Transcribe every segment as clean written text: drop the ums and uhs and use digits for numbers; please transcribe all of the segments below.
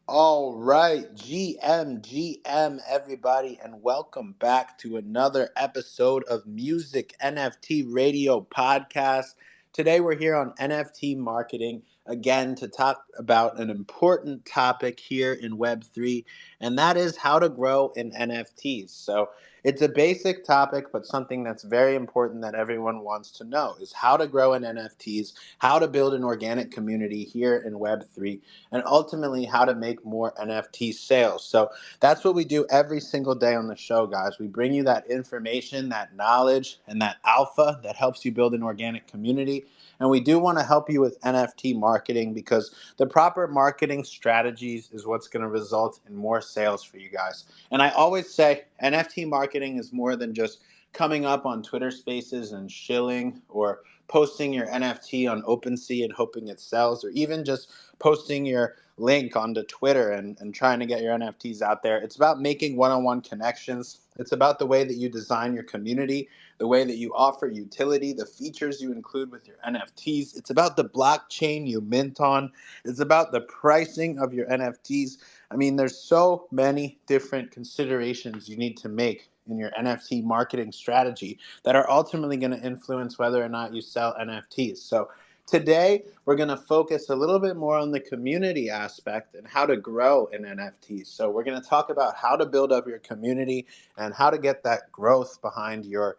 All right, GM, everybody, and welcome back to another episode of Music NFT Radio Podcast. Today, we're here on NFT Marketing again to talk about an important topic here in Web3, and that is how to grow in NFTs. So, it's a basic topic, but something that's very important that everyone wants to know is how to grow in NFTs, how to build an organic community here in Web3, and ultimately how to make more NFT sales. So that's what we do every single day on the show, guys. We bring you that information, that knowledge, and that alpha that helps you build an organic community. And we do want to help you with NFT marketing because the proper marketing strategies is what's going to result in more sales for you guys. And I always say NFT marketing is more than just coming up on Twitter Spaces and shilling or posting your NFT on OpenSea and hoping it sells, or even just posting your link onto Twitter and trying to get your NFTs out there. It's about making one-on-one connections. It's about the way that you design your community, the way that you offer utility, the features you include with your NFTs. It's about the blockchain you mint on. It's about the pricing of your NFTs. I mean, there's so many different considerations you need to make in your NFT marketing strategy that are ultimately going to influence whether or not you sell NFTs. So today, we're going to focus a little bit more on the community aspect and how to grow in NFTs. So we're going to talk about how to build up your community and how to get that growth behind your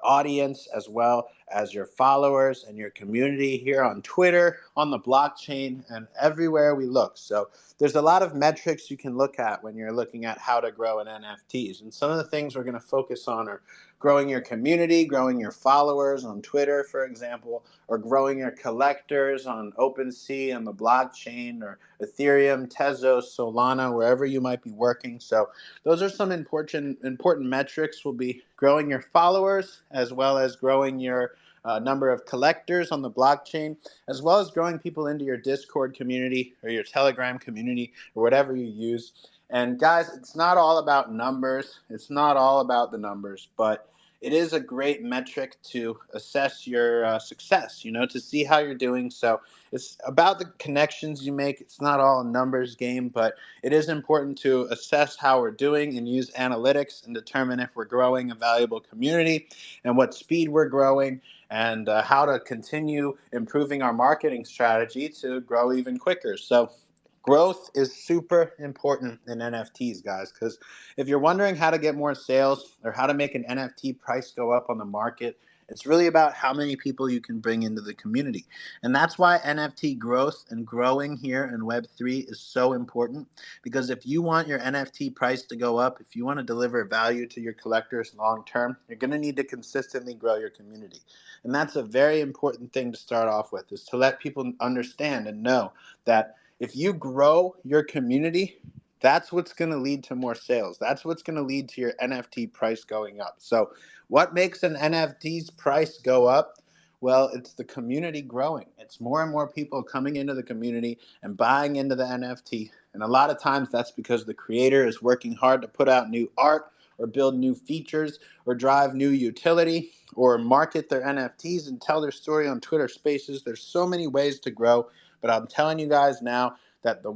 audience, as well as your followers and your community here on Twitter, on the blockchain, and everywhere we look. So there's a lot of metrics you can look at when you're looking at how to grow in NFTs. And some of the things we're going to focus on are growing your community, growing your followers on Twitter, for example, or growing your collectors on OpenSea and the blockchain, or Ethereum, Tezos, Solana, wherever you might be working. So those are some important metrics. Will be growing your followers, as well as growing your number of collectors on the blockchain, as well as growing people into your Discord community or your Telegram community or whatever you use. And guys, it's not all about numbers. It's not all about the numbers, but it is a great metric to assess your success, to see how you're doing. So it's about the connections you make. It's not all a numbers game, but it is important to assess how we're doing and use analytics and determine if we're growing a valuable community and what speed we're growing, and how to continue improving our marketing strategy to grow even quicker. So growth is super important in NFTs, guys, because if you're wondering how to get more sales or how to make an NFT price go up on the market, it's really about how many people you can bring into the community. And that's why NFT growth and growing here in Web3 is so important, because if you want your NFT price to go up, if you want to deliver value to your collectors long term, you're going to need to consistently grow your community. And that's a very important thing to start off with, is to let people understand and know that if you grow your community, that's what's going to lead to more sales. That's what's going to lead to your NFT price going up. So, what makes an NFT's price go up? Well, it's the community growing. It's more and more people coming into the community and buying into the NFT. And a lot of times that's because the creator is working hard to put out new art or build new features or drive new utility or market their NFTs and tell their story on Twitter Spaces. There's so many ways to grow, but I'm telling you guys now that the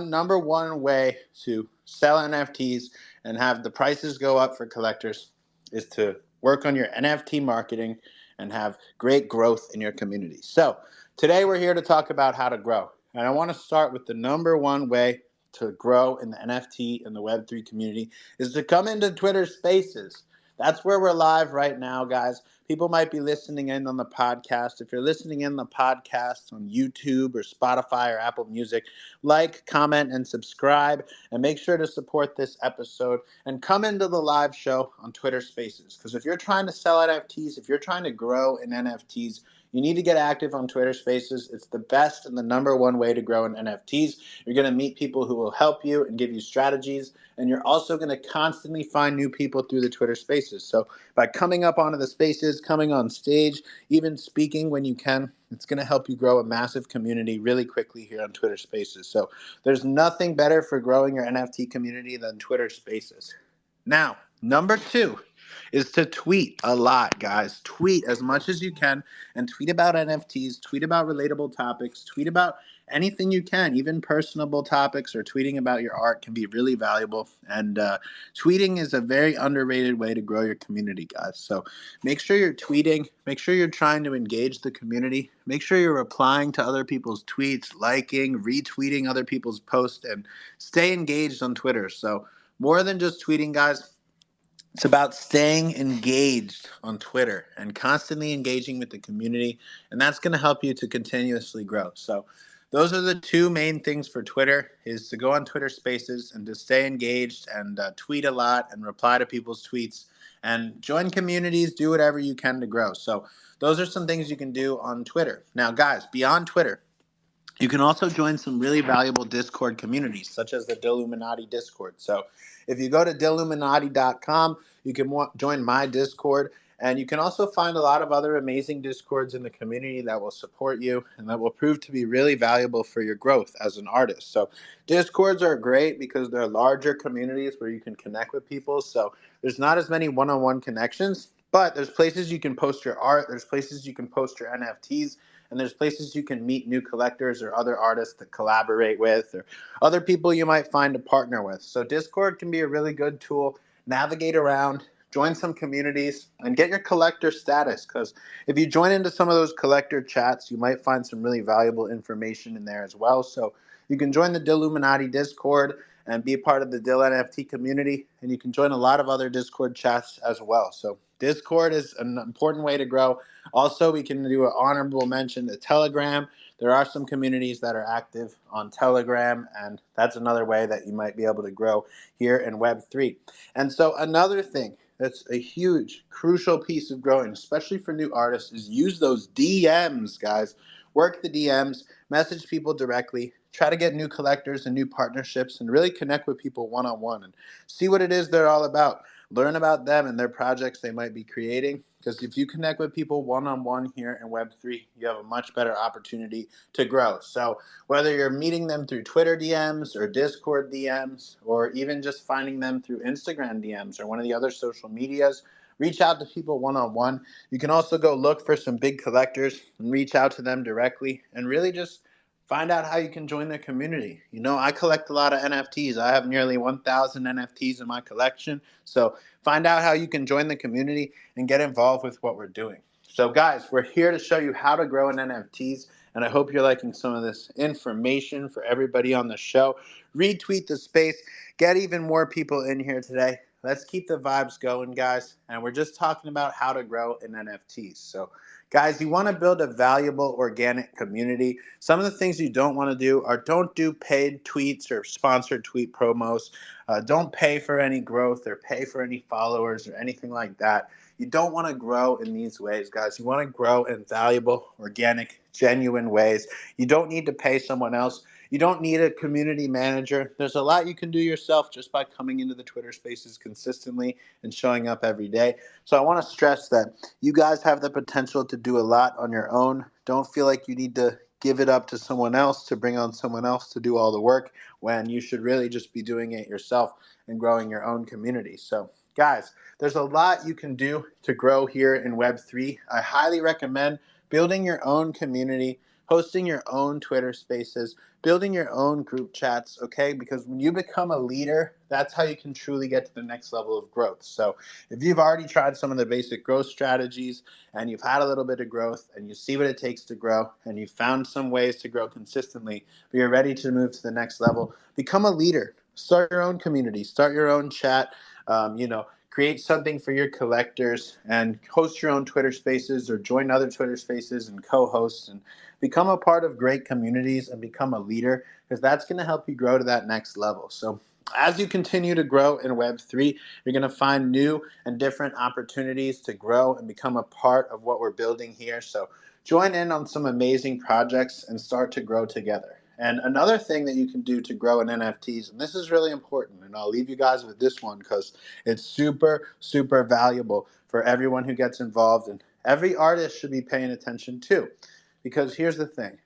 number one way to sell NFTs and have the prices go up for collectors is to work on your NFT marketing and have great growth in your community. So today we're here to talk about how to grow. And I want to start with the number one way to grow in the NFT and the Web3 community is to come into Twitter Spaces. That's where we're live right now, guys. People might be listening in on the podcast. If you're listening in the podcast on YouTube or Spotify or Apple Music, like, comment, and subscribe. And make sure to support this episode and come into the live show on Twitter Spaces. Because if you're trying to sell NFTs, if you're trying to grow in NFTs, you need to get active on Twitter Spaces. It's the best and the number one way to grow in NFTs. You're going to meet people who will help you and give you strategies. And you're also going to constantly find new people through the Twitter Spaces. So by coming up onto the spaces, coming on stage, even speaking when you can, it's going to help you grow a massive community really quickly here on Twitter Spaces. So there's nothing better for growing your NFT community than Twitter Spaces. Now, number two is to tweet a lot, guys. Tweet as much as you can and tweet about NFTs, tweet about relatable topics, tweet about anything you can, even personable topics or tweeting about your art can be really valuable. And tweeting is a very underrated way to grow your community, guys. So make sure you're tweeting, make sure you're trying to engage the community, make sure you're replying to other people's tweets, liking, retweeting other people's posts, and stay engaged on Twitter. So more than just tweeting, guys, it's about staying engaged on Twitter and constantly engaging with the community, and that's going to help you to continuously grow. So those are the two main things for Twitter: is to go on Twitter Spaces and to stay engaged and tweet a lot and reply to people's tweets and join communities, do whatever you can to grow. So those are some things you can do on Twitter. Now, guys, beyond Twitter, you can also join some really valuable Discord communities, such as the Deluminati Discord. So if you go to deluminati.com, you can join my Discord. And you can also find a lot of other amazing Discords in the community that will support you and that will prove to be really valuable for your growth as an artist. So Discords are great because they're larger communities where you can connect with people. So there's not as many one-on-one connections, but there's places you can post your art. There's places you can post your NFTs, and there's places you can meet new collectors or other artists to collaborate with, or other people you might find to partner with. So Discord can be a really good tool. Navigate around, join some communities, and get your collector status, because if you join into some of those collector chats, you might find some really valuable information in there as well. So you can join the Deluminati Discord and be a part of the Dill NFT community, and you can join a lot of other Discord chats as well. So Discord is an important way to grow. Also, we can do an honorable mention to Telegram. There are some communities that are active on Telegram, and that's another way that you might be able to grow here in Web3. And so another thing that's a huge, crucial piece of growing, especially for new artists, is use those DMs, guys. Work the DMs, message people directly, try to get new collectors and new partnerships, and really connect with people one-on-one and see what it is they're all about. Learn about them and their projects they might be creating. Because if you connect with people one-on-one here in Web3, you have a much better opportunity to grow. So whether you're meeting them through Twitter DMs or Discord DMs, or even just finding them through Instagram DMs or one of the other social medias, reach out to people one-on-one. You can also go look for some big collectors and reach out to them directly and really just find out how you can join their community. You know, I collect a lot of NFTs. I have nearly 1,000 NFTs in my collection. So find out how you can join the community and get involved with what we're doing. So guys, we're here to show you how to grow in NFTs, and I hope you're liking some of this information for everybody on the show. Retweet the space, get even more people in here today. Let's keep the vibes going, guys. And we're just talking about how to grow in NFTs. So guys, you want to build a valuable organic community. Some of the things you don't want to do are don't do paid tweets or sponsored tweet promos. Don't pay for any growth or pay for any followers or anything like that. You don't want to grow in these ways, guys. You want to grow in valuable, organic, genuine ways. You don't need to pay someone else. You don't need a community manager. There's a lot you can do yourself just by coming into the Twitter spaces consistently and showing up every day. So I want to stress that you guys have the potential to do a lot on your own. Don't feel like you need to give it up to someone else, to bring on someone else to do all the work, when you should really just be doing it yourself and growing your own community. So guys, there's a lot you can do to grow here in Web3. I highly recommend building your own community, hosting your own Twitter spaces, building your own group chats, okay? Because when you become a leader, that's how you can truly get to the next level of growth. So if you've already tried some of the basic growth strategies and you've had a little bit of growth and you see what it takes to grow and you've found some ways to grow consistently, but you're ready to move to the next level, become a leader. Start your own community, start your own chat, create something for your collectors and host your own Twitter spaces or join other Twitter spaces and co-host and become a part of great communities and become a leader, because that's going to help you grow to that next level. So as you continue to grow in Web3, you're going to find new and different opportunities to grow and become a part of what we're building here. So join in on some amazing projects and start to grow together. And another thing that you can do to grow in NFTs, and this is really important, and I'll leave you guys with this one because it's super, super valuable for everyone who gets involved, and every artist should be paying attention to. Because here's the thing.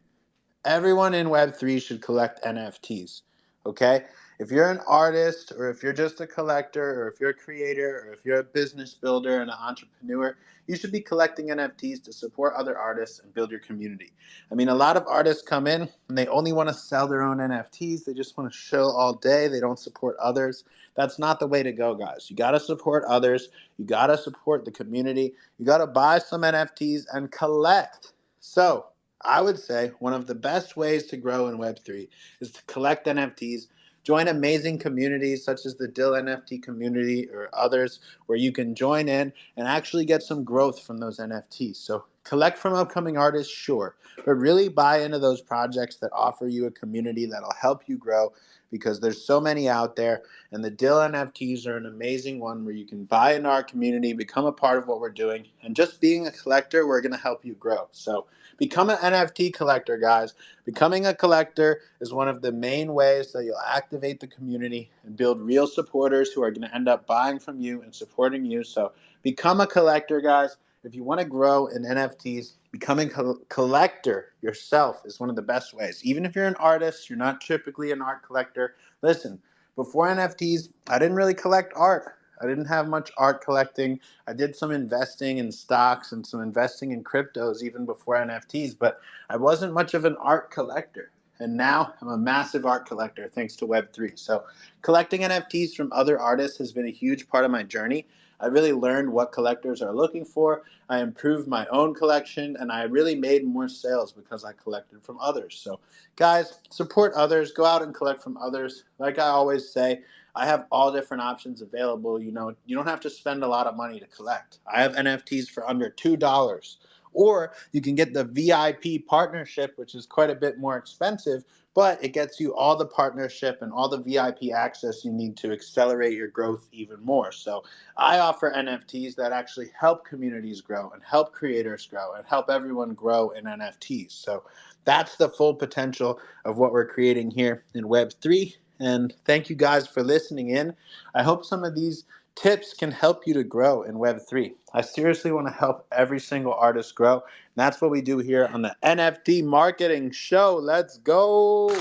Everyone in Web3 should collect NFTs. Okay? If you're an artist, or if you're just a collector, or if you're a creator, or if you're a business builder and an entrepreneur, you should be collecting NFTs to support other artists and build your community. I mean, a lot of artists come in and they only want to sell their own NFTs. They just want to show all day. They don't support others. That's not the way to go, guys. You got to support others. You got to support the community. You got to buy some NFTs and collect. So, I would say one of the best ways to grow in Web3 is to collect NFTs. Join amazing communities such as the Dill NFT community or others where you can join in and actually get some growth from those NFTs. So collect from upcoming artists, sure, but really buy into those projects that offer you a community that'll help you grow, because there's so many out there, and the Dill NFTs are an amazing one where you can buy into our community, become a part of what we're doing, and just being a collector, we're going to help you grow. So become an NFT collector, guys. Becoming a collector is one of the main ways that you'll activate the community and build real supporters who are going to end up buying from you and supporting you. So become a collector, guys. If you want to grow in NFTs, becoming a collector yourself is one of the best ways. Even if you're an artist, you're not typically an art collector. Listen, before NFTs, I didn't really collect art. I didn't have much art collecting. I did some investing in stocks and some investing in cryptos even before NFTs, but I wasn't much of an art collector. And now I'm a massive art collector thanks to Web3. So collecting NFTs from other artists has been a huge part of my journey. I really learned what collectors are looking for. I improved my own collection, and I really made more sales because I collected from others. So guys, support others. Go out and collect from others. Like I always say, I have all different options available. You know, you don't have to spend a lot of money to collect. I have NFTs for under $2. Or you can get the VIP partnership, which is quite a bit more expensive, but it gets you all the partnership and all the VIP access you need to accelerate your growth even more. So I offer NFTs that actually help communities grow and help creators grow and help everyone grow in NFTs. So that's the full potential of what we're creating here in Web3. And thank you guys for listening in. I hope some of these tips can help you to grow in Web3. I seriously want to help every single artist grow. And that's what we do here on the NFT Marketing Show. Let's go.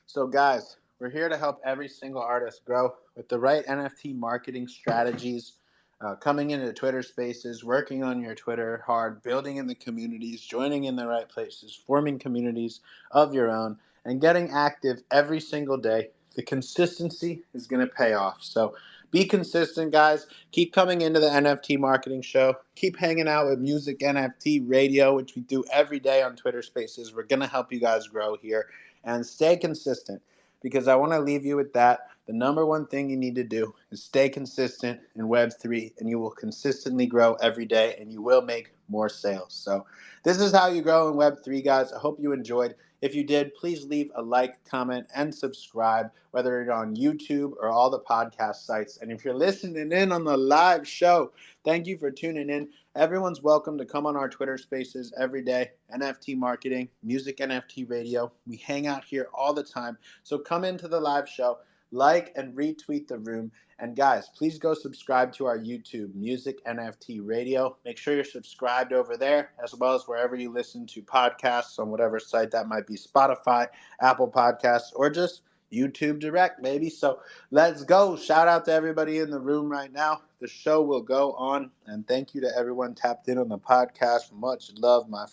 So, guys, we're here to help every single artist grow with the right NFT marketing strategies. Coming into Twitter spaces, working on your Twitter hard, building in the communities, joining in the right places, forming communities of your own, and getting active every single day. The consistency is going to pay off. So be consistent, guys. Keep coming into the NFT Marketing Show. Keep hanging out with Music NFT Radio, which we do every day on Twitter spaces. We're going to help you guys grow here. And stay consistent, because I want to leave you with that. The number one thing you need to do is stay consistent in Web3, and you will consistently grow every day, and you will make more sales. So this is how you grow in Web3, guys. I hope you enjoyed. If you did, please leave a like, comment, and subscribe, whether you're on YouTube or all the podcast sites. And if you're listening in on the live show, thank you for tuning in. Everyone's welcome to come on our Twitter spaces every day. NFT Marketing, Music NFT Radio. We hang out here all the time. So come into the live show, like and retweet the room. And guys, please go subscribe to our YouTube, Music NFT Radio. Make sure you're subscribed over there, as well as wherever you listen to podcasts on whatever site that might be, Spotify, Apple Podcasts, or just YouTube Direct, maybe. So let's go. Shout out to everybody in the room right now. The show will go on. And thank you to everyone tapped in on the podcast. Much love, my